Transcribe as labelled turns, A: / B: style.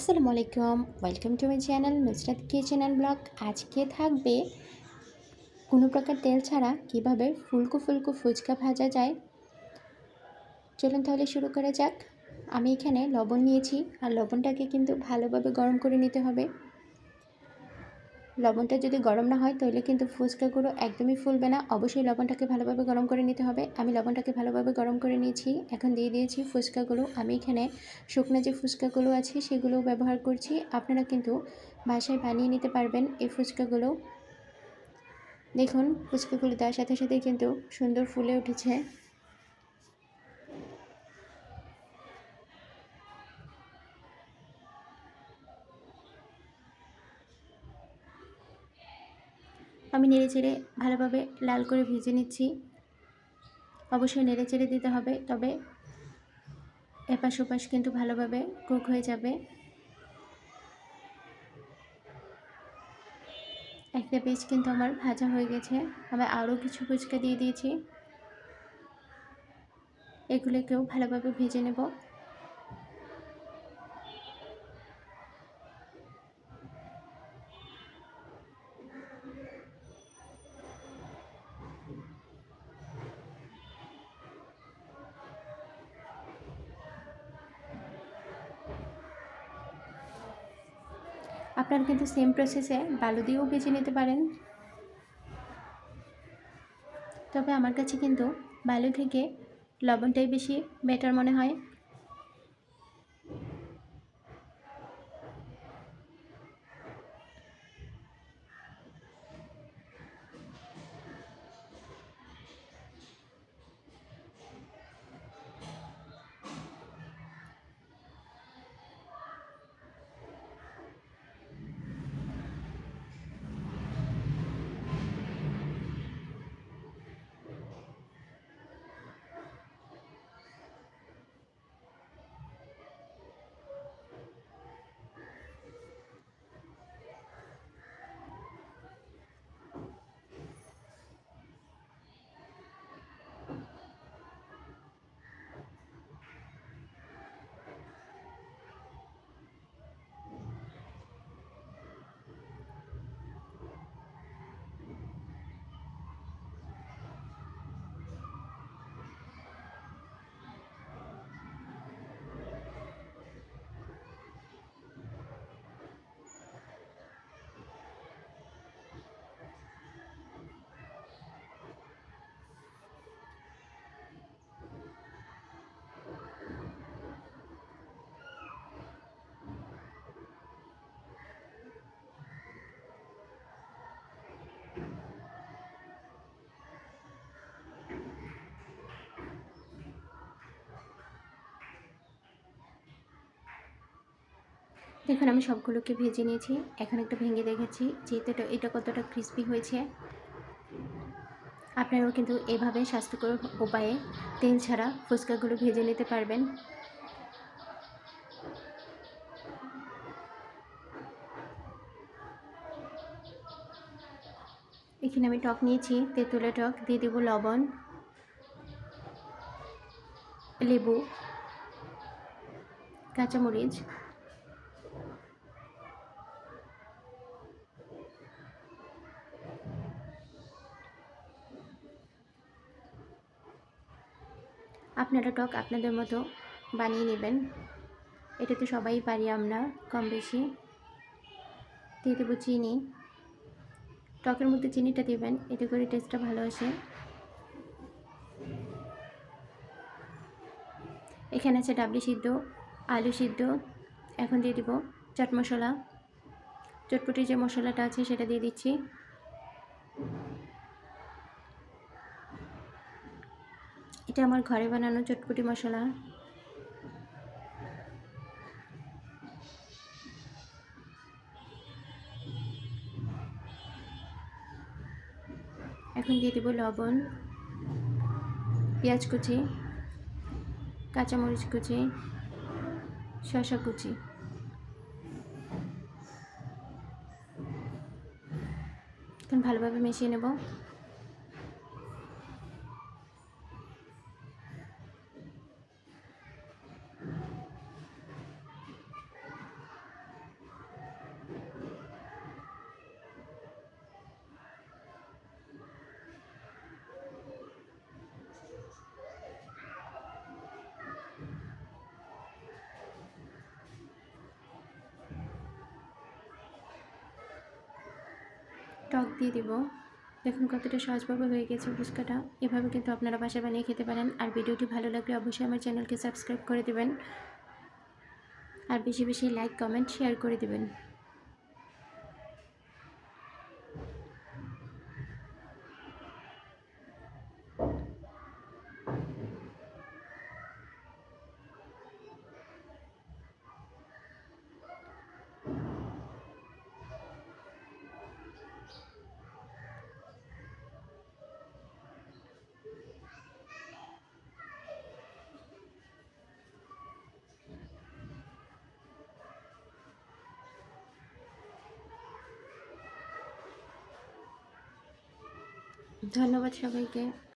A: আসসালামু আলাইকুম, welcome to my channel Nusrat kitchen and blog. আজকে থাকবে কোনো প্রকার তেল ছাড়া কিভাবে ফুলকো ফুলকো ফুচকা ভাজা যায়। চলুন তাহলে শুরু করা যাক। আমি এখানে লবণ নিয়েছি, আর লবণটাকে কিন্তু ভালোভাবে গরম করে নিতে হবে। লবণটা যদি গরম না হয় তাহলে কিন্তু ফুচকাগুলো একদমই ফুলবে না। অবশ্যই লবণটাকে ভালোভাবে গরম করে নিতে হবে। আমি লবণটাকে ভালোভাবে গরম করে নিয়েছি। এখন দিয়ে দিয়েছি ফুচকাগুলো। আমি এখানে শুকনো যে ফুচকাগুলো আছে সেগুলো ব্যবহার করছি। আপনারা কিন্তু বাসায় বানিয়ে নিতে পারবেন এই ফুচকাগুলো। দেখুন ফুচকাগুলো দেওয়ার সাথে সাথে কিন্তু সুন্দর ফুলে উঠেছে। আমি নেড়েচেড়ে ভালোভাবে লাল করে ভেজে নিচ্ছি। অবশ্যই নেড়েচেড়ে দিতে হবে, তবে এপাশ ওপাশ কিন্তু ভালোভাবে কুক হয়ে যাবে। একটা পিস কিন্তু আমার ভাজা হয়ে গেছে। আমি আরও কিছু ফুচকা দিয়ে দিয়েছি, এগুলোকেও ভালোভাবে ভেজে নেব। আপনারা কিন্তু সেম প্রসেসে বালু দিয়েও ভেজে নিতে পারেন, তবে আমার কাছে কিন্তু বালু থেকে লবণটাই বেশি বেটার মনে হয়। দেখুন আমি সবগুলোকে ভেজে নিয়েছি। এখন একটু ভেঙে দেখেছি যে এটা কতটা ক্রিস্পি হয়েছে। আপনারাও কিন্তু এভাবে স্বাস্থ্যকর উপায়ে তেল ছাড়া ফুচকাগুলো ভেজে নিতে পারবেন। এখানে আমি টক নিয়েছি, তেঁতুলের টক। দিয়ে দেবো লবণ, লেবু, কাঁচামরিচ, আপনারা টক আপনাদের মতো বানিয়ে নেবেন। এটা তো সবাই পারি আমরা কম বেশি। দিয়ে দেবো চিনি। টকের মধ্যে চিনিটা দেবেন, এতে করে টেস্টটা ভালো আসে। এখানে আছে ডাবলি সিদ্ধ, আলু সিদ্ধ। এখন দিয়ে দিব চাট মশলা। চটপটির যে মশলাটা আছে সেটা দিয়ে দিচ্ছি। এটা আমার ঘরে বানানো চটপটি মশলা। এখন দিয়ে দেব লবণ, পেঁয়াজ কুচি, কাঁচামরিচ কুচি, শসা কুচি। এখন ভালোভাবে মিশিয়ে নেব। টক দিয়ে দিব। দেখুন কতটা সহজভাবে হয়ে গেছে ফুচকাটা। এভাবে কিন্তু আপনারা বাসায় বানিয়ে খেতে পারেন। আর ভিডিওটি ভালো লাগলে অবশ্যই আমার চ্যানেলকে সাবস্ক্রাইব করে দেবেন, আর বেশি বেশি লাইক কমেন্ট শেয়ার করে দেবেন। ধন্যবাদ সবাইকে।